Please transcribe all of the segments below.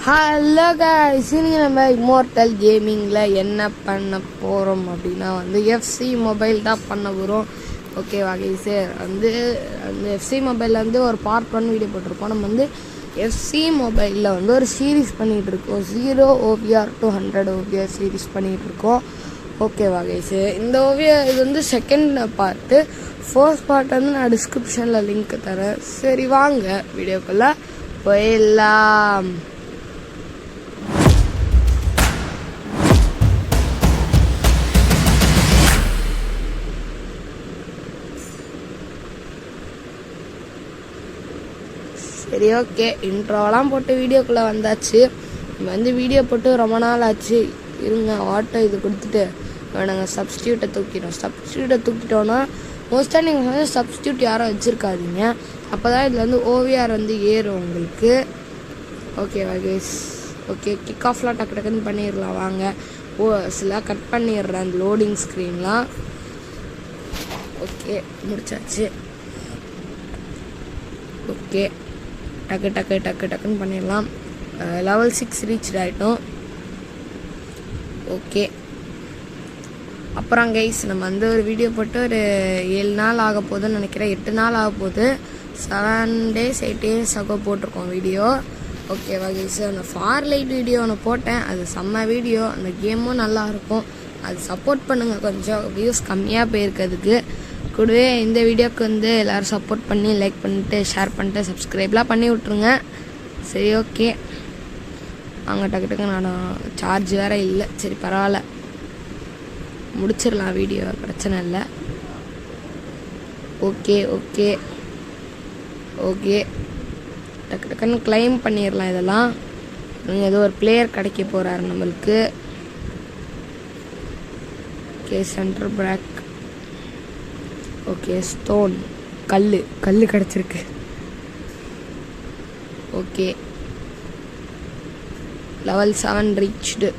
Hello guys, இன்னைக்கு நம்ம immortal கேமிங்கில் என்ன பண்ண போகிறோம் அப்படின்னா எஃப்சி மொபைல் தான் பண்ண போகிறோம். ஓகேவா கைஸ், அந்த எஃப்சி மொபைலில் ஒரு பார்ட் 1 வீடியோ போட்டிருக்கோம். நம்ம எஃப்சி மொபைலில் ஒரு சீரீஸ் பண்ணிகிட்டு இருக்கோம். 0 OVR to 100 OVR சீரீஸ் பண்ணிகிட்டு இருக்கோம். ஓகேவா கைஸ், இந்த ஓவியர் இது செகண்ட் பார்ட்டு. ஃபர்ஸ்ட் பார்ட் நான் டிஸ்கிரிப்ஷனில் லிங்க் தரேன். சரி வாங்க வீடியோக்குள்ளே போயிடலாம். சரி ஓகே, இன்ட்ரோலாம் போட்டு வீடியோக்குள்ளே வந்தாச்சு. நம்ம வீடியோ போட்டு ரொம்ப நாள் ஆச்சு. இருங்க ஆட்டோ இது கொடுத்துட்டு நாங்கள் சப்ஸ்டியூட்டை தூக்கிட்டோன்னா மோஸ்ட்டாக நீங்கள் சப்ஸ்டியூட் யாரும் வச்சுருக்காதீங்க. அப்போ தான் இதில் ஓவிஆர் ஏறும் உங்களுக்கு. ஓகேவா கேஸ்? ஓகே, கிக் ஆஃப்லாம் டக்கு டக்குன்னு பண்ணிடலாம் வாங்க. சில கட் பண்ணிடுறேன் அந்த லோடிங் ஸ்க்ரீன்லாம். ஓகே முடிச்சாச்சு. ஓகே டக்குன்னு பண்ணிடலாம். லெவல் 6 ரீச் ஆகிட்டோம். ஓகே, அப்புறம் கைஸ் நம்ம ஒரு வீடியோ போட்டு ஒரு 7 நாள் ஆக போகுதுன்னு நினைக்கிறேன். 8 நாள் ஆக போகுது. 7 days 8 days ஆக போட்டிருக்கோம் வீடியோ. ஓகேவா கைஸ், அந்த ஃபார்லைட் வீடியோ ஒன்று போட்டேன். அது செம்ம வீடியோ. அந்த கேமும் நல்லாயிருக்கும். அது சப்போர்ட் பண்ணுங்கள். கொஞ்சம் வியூஸ் கம்மியாக போயிருக்கிறதுக்கு கூடவே இந்த வீடியோவுக்கு எல்லோரும் சப்போர்ட் பண்ணி லைக் பண்ணிட்டு ஷேர் பண்ணிட்டு சப்ஸ்கிரைப்லாம் பண்ணி விட்ருங்க. சரி ஓகே வாங்க டக்கு நான் சார்ஜ் வேறு இல்லை. சரி பரவாயில்ல, முடிச்சிடலாம் வீடியோ, பிரச்சனை இல்லை. ஓகே ஓகே ஓகே டக்குன்னு கிளைம் பண்ணிடலாம். இதெல்லாம் ஏதோ ஒரு பிளேயர் கிடைக்க போகிறாரு நம்மளுக்கு. Okay, centre back. Okay, stone கல் கிடச்சிருக்கு. Okay, level 7 reached.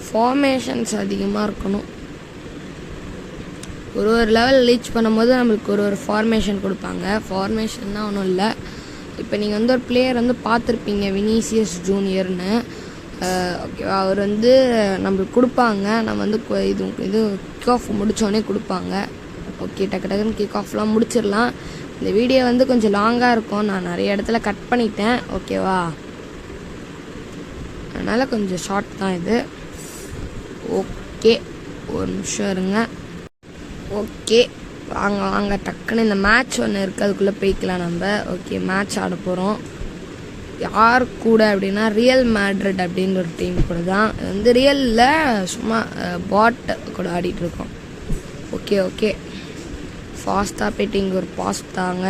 ஃபார்மேஷன்ஸ் அதிகமாக இருக்கணும். ஒரு லெவல் ரீச் பண்ணும்போது நம்மளுக்கு ஒரு ஃபார்மேஷன் கொடுப்பாங்க. ஃபார்மேஷன்னா ஒன்றும் இல்லை. இப்போ நீங்கள் ஒரு பிளேயர் பார்த்துருப்பீங்க, வினிசியஸ் ஜூனியர்னு. ஓகேவா, அவர் நம்மளுக்கு கொடுப்பாங்க. நம்ம இது கிக் ஆஃப் முடித்தோடனே கொடுப்பாங்க. ஓகே, டக்குன்னு கிக் ஆஃப்லாம் முடிச்சிடலாம். இந்த வீடியோ கொஞ்சம் லாங்காக இருக்கும். நான் நிறைய இடத்துல கட் பண்ணிட்டேன். ஓகேவா, அதனால் கொஞ்சம் ஷார்ட் தான் இது. ஓகே, ஒரு நிமிஷம் இருங்க. ஓகே வாங்க டக்குன்னு இந்த மேட்ச் ஒன்று இருக்குது, அதுக்குள்ளே போய்க்கலாம் நம்ம. ஓகே, மேட்ச் ஆட போகிறோம். யார் கூட அப்படின்னா ரியல் மேட்ரிட் அப்படின்னு ஒரு டீம் கூட தான். இது ரியலில் சும்மா பாட் கூட ஆடிட்டுருக்கோம். ஓகே ஓகே, ஃபாஸ்ட்டாக போய்ட்டு இங்கே ஒரு பாஸ் தாங்க.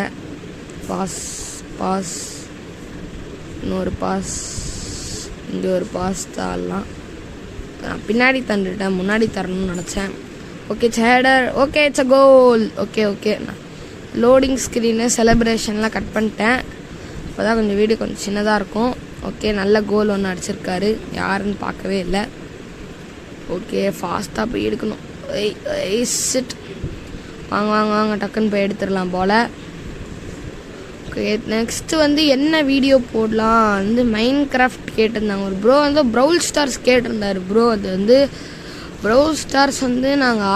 பாஸ் இன்னொரு பாஸ், இங்கே ஒரு பாஸ் தாலாம். பின்னாடி தந்துட்டேன், முன்னாடி தரணும்னு நினச்சேன். Okay header. Okay, it's a goal. Okay loading screen செலிப்ரேஷன்லாம் கட் பண்ணிட்டேன். இப்போ தான் கொஞ்சம் வீடியோ கொஞ்சம் சின்னதாக இருக்கும். ஓகே, நல்ல கோல் ஒன்று அடிச்சிருக்காரு. யாருன்னு பார்க்கவே இல்லை. ஓகே, ஃபாஸ்ட்டாக போய் எடுக்கணும். சிட் வாங்க டக்குன்னு போய் எடுத்துடலாம் போல். ஓகே, நெக்ஸ்ட்டு என்ன வீடியோ போடலாம் மைன் கிராஃப்ட் கேட்டிருந்தாங்க. ஒரு ப்ரோ ப்ரௌல் ஸ்டார்ஸ் கேட்டிருந்தாரு. ப்ரோ அது ப்ரௌல் ஸ்டார்ஸ் நாங்கள்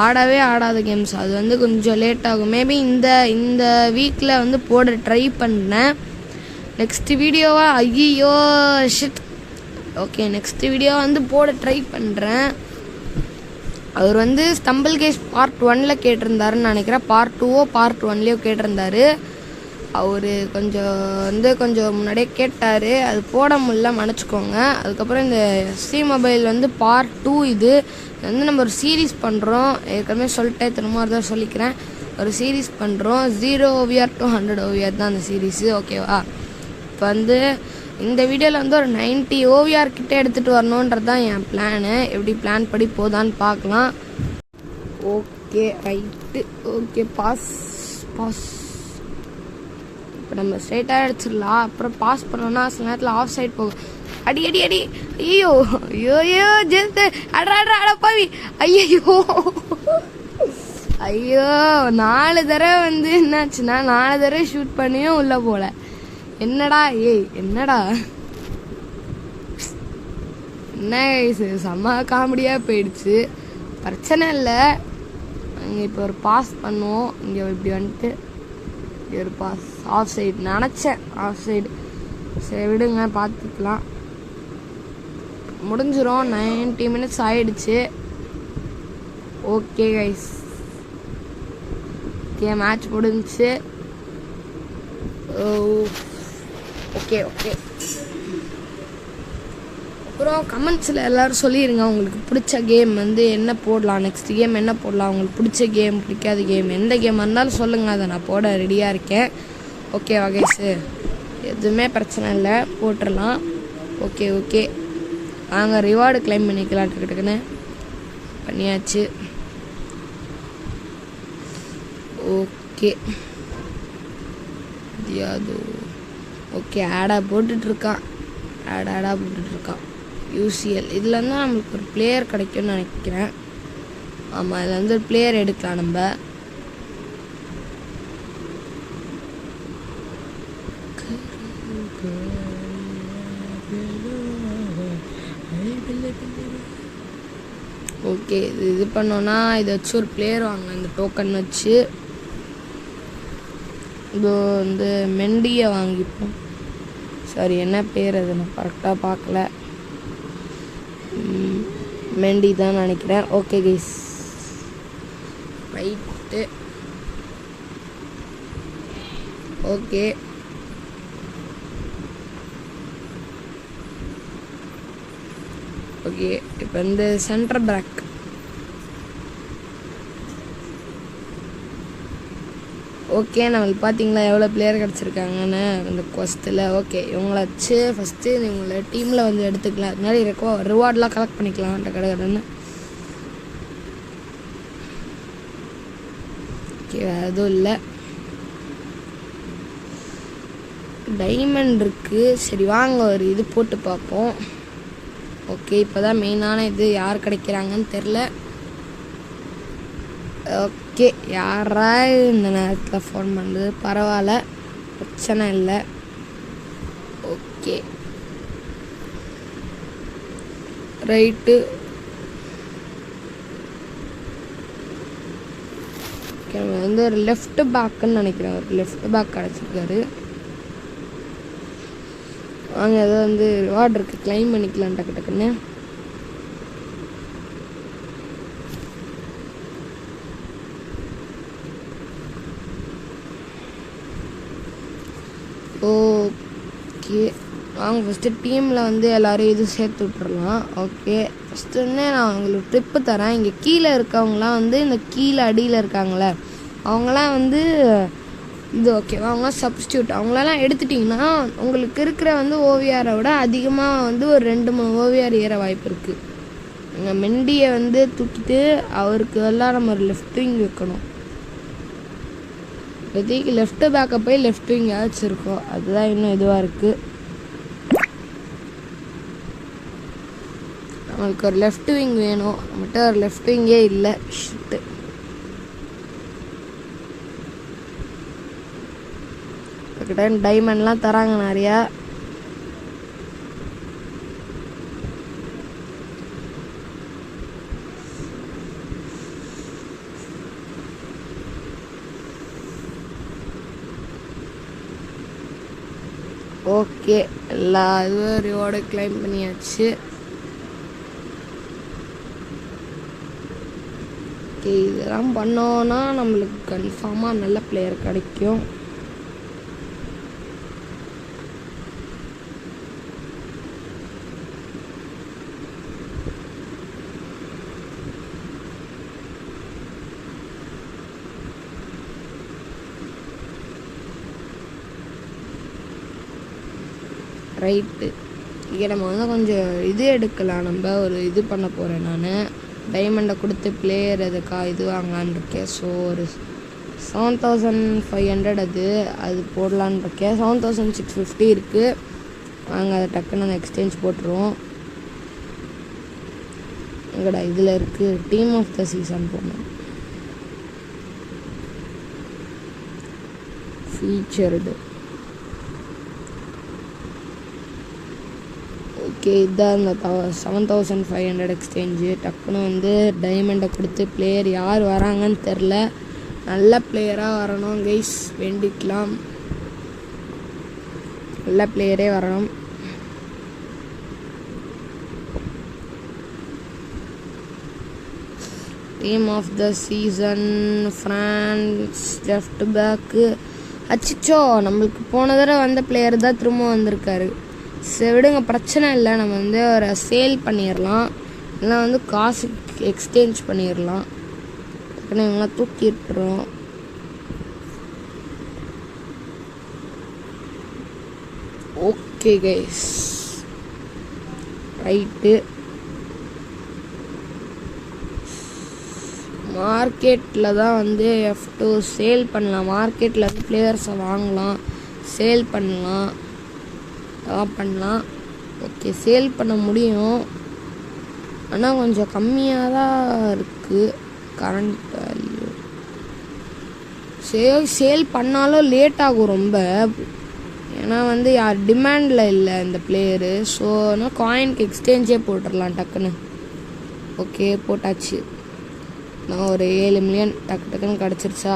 ஆடாத கேம்ஸ். அது கொஞ்சம் லேட் ஆகும். மேபி இந்த வீக்கில் போட ட்ரை பண்ணேன். நெக்ஸ்ட் வீடியோவா ஐயோ ஷிட். ஓகே, நெக்ஸ்ட் வீடியோ போட ட்ரை பண்ணுறேன். அவர் ஸ்டம்பிள் கேஸ் பார்ட் 1 கேட்டிருந்தாருன்னு நினைக்கிறேன். பார்ட் 2 பார்ட் 1 கேட்டிருந்தாரு. அவர் கொஞ்சம் முன்னாடியே கேட்டார். அது போட முடியல, மன்னிச்சிக்கோங்க. அதுக்கப்புறம் இந்த எஃப்சி மொபைல் பார்ட் 2 இது நம்ம ஒரு சீரீஸ் பண்ணுறோம். ஏற்கனவே சொல்லிட்டேன், திரும்ப தான் சொல்லிக்கிறேன். ஒரு சீரீஸ் பண்ணுறோம். 0 OVR to 100 OVR தான் அந்த சீரீஸு. ஓகேவா, இப்போ இந்த வீடியோவில் ஒரு 90 OVR கிட்டே எடுத்துகிட்டு வரணுன்றது தான் என் பிளானு. எப்படி பிளான் படி போதான்னு பார்க்கலாம். Okay right. ஓகே, பாஸ் இப்போ நம்ம ஸ்ட்ரைட்டாக அடிச்சிடலாம். அப்புறம் பாஸ் பண்ணோன்னா சில நேரத்தில் ஆஃப் சைட் போகும். அடி ஐயோ ஜெயித்து அடப்பாவி. ஐயோ 4 தடவை என்னாச்சுன்னா 4 தடவை ஷூட் பண்ணியும் உள்ளே போல. என்னடா என்னடா என்ன இது செம்ம காமெடியாக போயிடுச்சு. பிரச்சனை இல்லை, அங்கே இப்போ ஒரு பாஸ் பண்ணுவோம். இங்கே இப்படி வந்துட்டு இப்படி ஒரு பாஸ் ஆஃப் சைடு நினச்சேன், ஆஃப் சைடு. சரி விடுங்க, பார்த்துக்கலாம். முடிஞ்சிடும், 90 minutes ஆயிடுச்சு. ஓகே கைஸ், ஓகே மேட்ச் முடிஞ்சிச்சு. Okay okay. அப்புறம் கமெண்ட்ஸில் எல்லோரும் சொல்லிடுங்க உங்களுக்கு பிடிச்ச கேம் வந்து என்ன போடலாம், நெக்ஸ்ட் கேம் என்ன போடலாம், உங்களுக்கு பிடிச்ச கேம் பிடிக்காத கேம் எந்த கேமாக இருந்தாலும் சொல்லுங்கள், அதை நான் போட ரெடியாக இருக்கேன். ஓகேவா கைஸு? எதுவுமே பிரச்சனை இல்லை, போட்டுடலாம். ஓகே ஓகே, வாங்க ரிவார்டு கிளைம் பண்ணிக்கலாம். டக்குன்னு பண்ணியாச்சு. ஓகே அது ஓகே, ஆடாக போட்டுட்ருக்கான், ஆடாக போட்டுட்ருக்கான். யூசிஎல் இதில் இருந்தால் நம்மளுக்கு ஒரு பிளேயர் கிடைக்கும்னு நினைக்கிறேன். ஆமாம், இதில் வந்து ஒரு பிளேயர் எடுக்கலாம் நம்ம. ஓகே, இது பண்ணோன்னா இதை வச்சு ஒரு பிளேயர் வாங்க, இந்த டோக்கன் வச்சு. இதோ வந்து மெண்டியை வாங்கிப்போம். சாரி, என்ன பேர் அது நான் கரெக்டாக பார்க்கல. மெண்டி தான் நினைக்கிறேன். Okay guys, right. Okay okay, இப்போ வந்து சென்டர் பேக். ஓகே, நம்மளுக்கு பார்த்தீங்களா எவ்வளோ பிளேயர் கிடச்சிருக்காங்கன்னு இந்த கொஸ்ட்டில். ஓகே, இவங்கள வச்சு ஃபஸ்ட்டு இவங்கள டீமில் வந்து எடுத்துக்கலாம். அதனால ரிவார்ட்லாம் கலெக்ட் பண்ணிக்கலாம் கடைன்னு. ஓகே, வேறு எதுவும் இல்லை. டைமண்ட் இருக்குது. சரி வாங்க ஒரு இது போட்டு பார்ப்போம். ஓகே, இப்போ தான் மெயினான இது யார் கிடைக்கிறாங்கன்னு தெரில. ஓகே, யாரா இந்த நேரத்தில் ஃபோன் பண்ணுறது, பரவாயில்ல, பிரச்சனை இல்லை. Okay right. ஓகே, வந்து ஒரு லெஃப்ட் பேக்குன்னு நினைக்கிறேன், ஒரு லெஃப்ட் பேக் கிடச்சிருக்காரு. வாங்க ஏதோ வந்து ரிவார்டு இருக்குது, கிளைம் பண்ணிக்கலாம் டக்குன்னு. ஓகே வாங்க, ஃபஸ்ட்டு டீமில் வந்து எல்லோரும் இது சேர்த்து விட்றலாம். ஓகே, ஃபஸ்ட்டு வந்து நான் உங்களுக்கு ட்ரிப்பு தரேன். இங்கே கீழே இருக்கவங்களாம் வந்து இந்த கீழே அடியில் இருக்காங்களே அவங்களாம் வந்து இது ஓகேவா, அவங்களாம் சப்ஸ்டியூட். அவங்களெல்லாம் எடுத்துட்டிங்கன்னா உங்களுக்கு இருக்கிற வந்து ஓவியாரை விட அதிகமாக வந்து ஒரு 2-3 ஓவியார் ஏற வாய்ப்பு இருக்குது. எங்கள் மெண்டியை வந்து தூக்கிட்டு அவருக்கு எல்லாம் நம்ம ஒரு லெஃப்ட் விங் வைக்கணும். இப்போதைக்கு லெஃப்ட் பேக்கை போய் லெஃப்ட் விங் வச்சுருக்கோம், அதுதான் இன்னும் இதுவாக இருக்குது. நம்மளுக்கு ஒரு லெஃப்ட் விங் வேணும், நம்மகிட்ட ஒரு லெஃப்ட் விங்கே இல்லை. ஷிட்டு. கிட்ட டைமண்ட்லாம் தராங்க நிறையா. ஓகே, எல்லா இதுவும் ரிவார்டு கிளைம் பண்ணியாச்சு. ஓகே, இதெல்லாம் பண்ணோன்னா நம்மளுக்கு கன்ஃபார்மாக நல்ல பிளேயர் கிடைக்கும். ரைட்டு, இங்கே நம்ம வந்து கொஞ்சம் இது எடுக்கலாம். நம்ம ஒரு இது பண்ண போகிறேன் நான், டைமண்டை கொடுத்து பிளேயர் எதுக்கா இது வாங்கலான் இருக்கேன். ஸோ ஒரு 7500 அது போடலான் இருக்கேன். 7650 இருக்குது. வாங்க அதை டக்குன்னு அந்த எக்ஸ்சேஞ்ச் போட்டுருவோம். எங்கடா இதில் இருக்குது, டீம் ஆஃப் த சீசன் போகணும். ஃபீச்சர்டு. ஓகே, இதான் இந்த 7500 எக்ஸ்சேஞ்சு. டக்குன்னு வந்து டைமண்டை கொடுத்து பிளேயர் யார் வராங்கன்னு தெரில, நல்ல பிளேயராக வரணும் கைஸ், வேண்டிக்கலாம். நல்ல பிளேயரே வரணும். Team of the season France left back. அச்சிச்சோ, நம்மளுக்கு போன தடவை வந்த பிளேயர் தான் திரும்ப வந்திருக்காரு. சரி விடுங்க, பிரச்சனை இல்லை. நம்ம வந்து ஒரு சேல் பண்ணிடலாம், இல்லைனா வந்து காசு எக்ஸ்சேஞ்ச் பண்ணிடலாம். டக்குன்னு இவங்களாம் தூக்கிட்டுறோம். Okay guys, right. மார்க்கெட்டில் தான் வந்து F2 சேல் பண்ணலாம். மார்க்கெட்டில் வந்து பிளேயர்ஸை வாங்கலாம், சேல் பண்ணலாம், அதெல்லாம் பண்ணலாம். ஓகே, சேல் பண்ண முடியும், ஆனால் கொஞ்சம் கம்மியாக தான் இருக்குது கரண்ட் வேல்யூ. சேல் பண்ணாலும் லேட் ஆகும் ரொம்ப, ஏன்னா வந்து யார் டிமாண்டில் இல்லை இந்த பிளேயரு. ஸோ நான் காயினுக்கு எக்ஸ்சேஞ்சே போட்டுடலாம் டக்குன்னு. ஓகே, போட்டாச்சு. நான் ஒரு 7 மில்லியன் டக்குன்னு கிடச்சிருச்சா.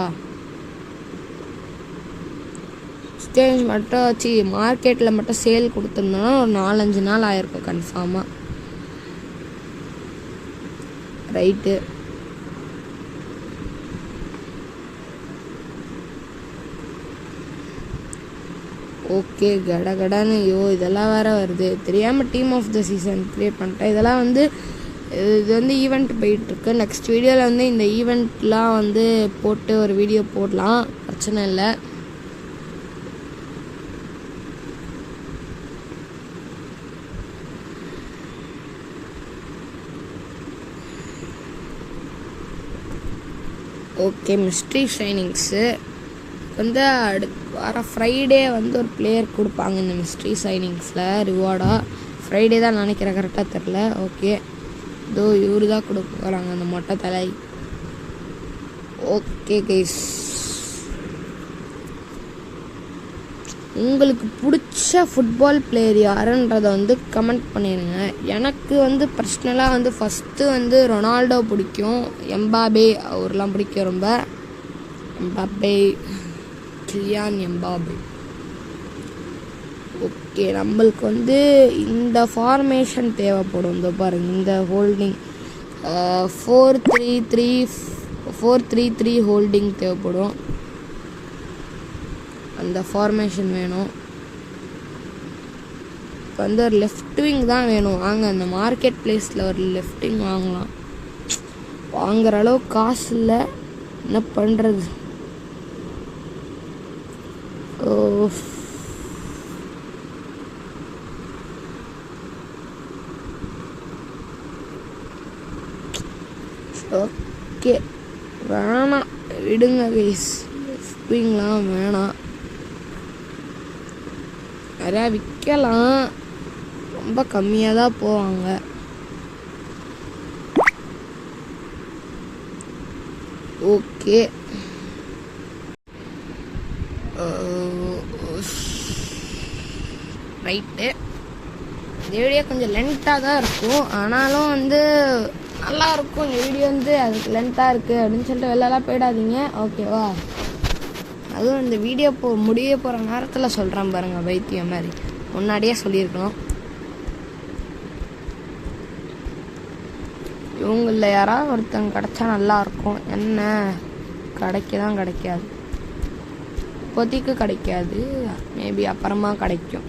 எக்ஸ்சேஞ்ச் மட்டும் வச்சு மார்க்கெட்டில் மட்டும் சேல் கொடுத்துருந்தோன்னா ஒரு 4-5 நாள் ஆயிருக்கும் கன்ஃபார்மாக. ரைட்டு. ஓகே, கடகடன்னு. ஐயோ, இதெல்லாம் வேறு வருது, தெரியாமல் team of the season play பண்ணிட்டேன். இதெல்லாம் வந்து இது வந்து ஈவெண்ட் போயிட்டுருக்கு. நெக்ஸ்ட் வீடியோவில் வந்து இந்த ஈவெண்ட்லாம் வந்து போட்டு ஒரு வீடியோ போடலாம், பிரச்சனை இல்லை. ஓகே, மிஸ்ட்ரி சைனிங்ஸு வந்து வர ஃப்ரைடே வந்து ஒரு பிளேயர் கொடுப்பாங்க இந்த மிஸ்ட்ரி சைனிங்ஸில் ரிவார்டாக. ஃப்ரைடே தான் நினைக்கிறேன், கரெக்டாக தெரில. ஓகே, இதோ இவரு தான் கொடுக்க போகிறாங்க, அந்த மொட்டை தலை. ஓகே கைஸ், உங்களுக்கு பிடிச்ச ஃபுட்பால் பிளேயர் யாருன்றதை வந்து கமெண்ட் பண்ணிடுங்க. எனக்கு வந்து பர்சனலாக வந்து ஃபஸ்ட்டு வந்து ரொனால்டோ பிடிக்கும், எம்பாபே அவர்லாம் பிடிக்கும் ரொம்ப. Mbappé, Kylian Mbappé. ஓகே, நம்மளுக்கு வந்து இந்த ஃபார்மேஷன் தேவைப்படும். இந்த பாருங்க, இந்த ஹோல்டிங் 4-3-3 ஹோல்டிங் தேவைப்படும். அந்த ஃபார்மேஷன் வேணும். இப்போ வந்து ஒரு லெஃப்ட் விங் தான் வேணும். வாங்க, அந்த மார்க்கெட் பிளேஸில் ஒரு லெஃப்ட் விங் வாங்கலாம். வாங்குற அளவுக்கு காசு இல்லை, என்ன பண்ணுறது. ஓகே, வேணாம், விடுங்க கைஸ், லெஃப்டிங்லாம் வேணாம். நிறையா விற்கலாம், ரொம்ப கம்மியாக தான் போவாங்க. Okay, right. இந்த வீடியோ கொஞ்சம் லென்த்தாக தான் இருக்கும், ஆனாலும் வந்து நல்லாயிருக்கும். இந்த வீடியோ வந்து அதுக்கு லென்த்தாக இருக்குது அப்படின்னு சொல்லிட்டு வெளிலலாம் போயிடாதீங்க, ஓகேவா? அதுவும் இந்த வீடியோ முடிய போகிற நேரத்தில் சொல்கிறேன் பாருங்கள், பைத்தியம் மாதிரி. முன்னாடியே சொல்லியிருக்கணும். இவங்களில் யாராவது ஒருத்தங்க கிடச்சா நல்லாயிருக்கும். என்ன கிடைக்காது, இப்போதைக்கு கிடைக்காது, மேபி அப்புறமா கிடைக்கும்.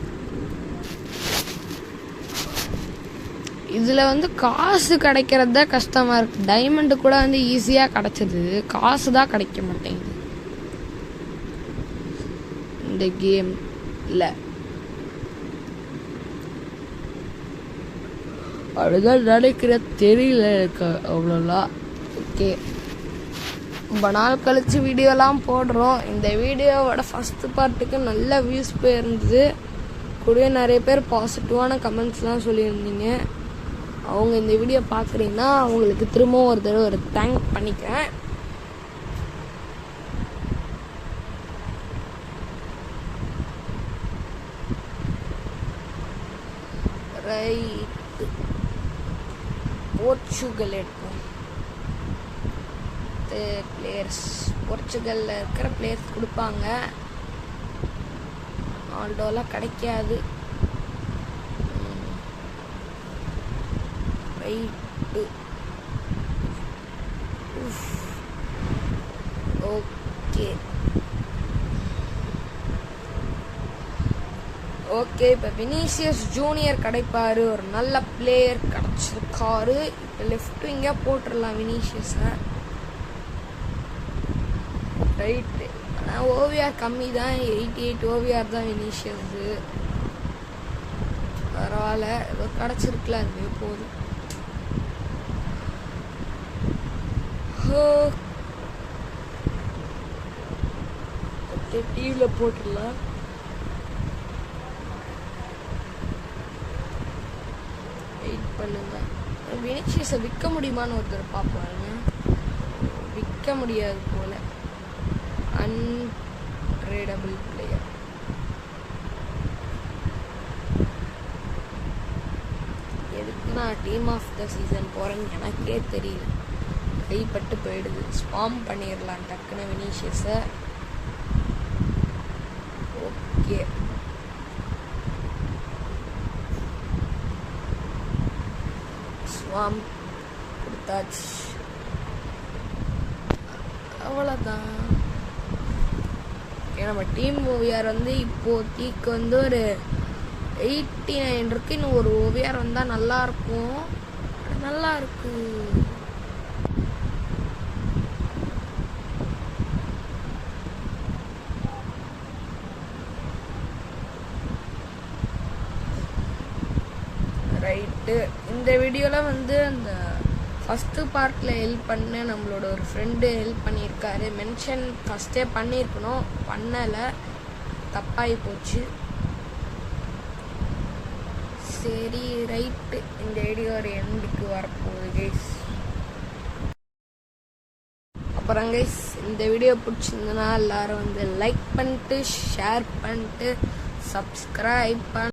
இதில் வந்து காசு கிடைக்கிறது தான் கஷ்டமாக இருக்குது. டைமண்டு கூட வந்து ஈஸியாக கிடச்சிது, காசு தான் கிடைக்க மாட்டேங்குது இந்த கேம் இல்லை. அப்படிதான் நினைக்கிற, தெரியல எனக்கு அவ்வளோலாம். ஓகே, ரொம்ப நாள் கழித்து வீடியோலாம் போடுறோம். இந்த வீடியோவோட ஃபஸ்ட்டு பார்ட்டுக்கு நல்ல வியூஸ் போயிருந்தது. கூடவே நிறைய பேர் பாசிட்டிவான கமெண்ட்ஸ்லாம் சொல்லியிருந்தீங்க. அவங்க இந்த வீடியோ பார்க்குறீங்கன்னா அவங்களுக்கு திரும்பவும் ஒரு தடவை ஒரு தேங்க் பண்ணிக்கிறேன். ரைட்டு, போர்ச்சுகல் எடுப்போம். பிளேயர்ஸ் போர்ச்சுகல்ல இருக்கிற பிளேயர்ஸ் கொடுப்பாங்க, ஆல்டோலாம் கிடைக்காது. Right, okay okay. இப்போ வினிசியஸ் ஜூனியர் கிடைப்பாரு, ஒரு நல்ல பிளேயர் கிடைச்சிருக்காரு. இப்போ லெஃப்ட் விங்கா போட்டுடலாம் வினிசியஸை. ரைட்டு, ஆனால் ஓவிஆர் கம்மி தான், 88 ஓவிஆர் தான் வினிஷியஸு. பரவாயில்ல, ஏதோ கிடச்சிருக்குல, அதுவே போதும். டிவியில் போட்டுடலாம். வெயிட் பண்ணுங்க. வினிஷியஸை விற்க முடியுமான்னு ஒருத்தர் பார்ப்பாருங்க. விற்க முடியாது போல. Untradable player. எதுக்கு நான் டீம் ஆஃப் த சீசன் போகிறேன்னு எனக்கே தெரியல. கைப்பட்டு போயிடுது. ஸ்பாம் பண்ணிடலாம் டக்குன்னு வினிஷியஸை. ஓகே, ஸ்வாம் கொடுத்தாச்சு. அவ்வளோதான். நம்ம டீம் ஓவிஆர் வந்து இப்போதைக்கு வந்து ஒரு 89 இருக்கு. இன்னும் ஒரு ஓவிஆர் வந்தால் நல்லா இருக்கும். நல்லா இருக்கு. ரைட்டு, இந்த வீடியோவில் வந்து அந்த ஃபஸ்ட்டு பார்ட்டில் ஹெல்ப் பண்ண நம்மளோட ஒரு ஃப்ரெண்டு ஹெல்ப் பண்ணியிருக்காரு. மென்ஷன் ஃபஸ்ட்டே பண்ணியிருக்கணும், பண்ணலை, தப்பாகி போச்சு. சரி ரைட்டு, இந்த வீடியோ ஒரு எண்டுக்கு வரப்போகுது கைஸ். அப்புறம் கைஸ், இந்த வீடியோ பிடிச்சிருந்ததுன்னா எல்லோரும் வந்து லைக் பண்ணிட்டு, ஷேர் பண்ணிட்டு, சப்ஸ்கிரைப் பண்ண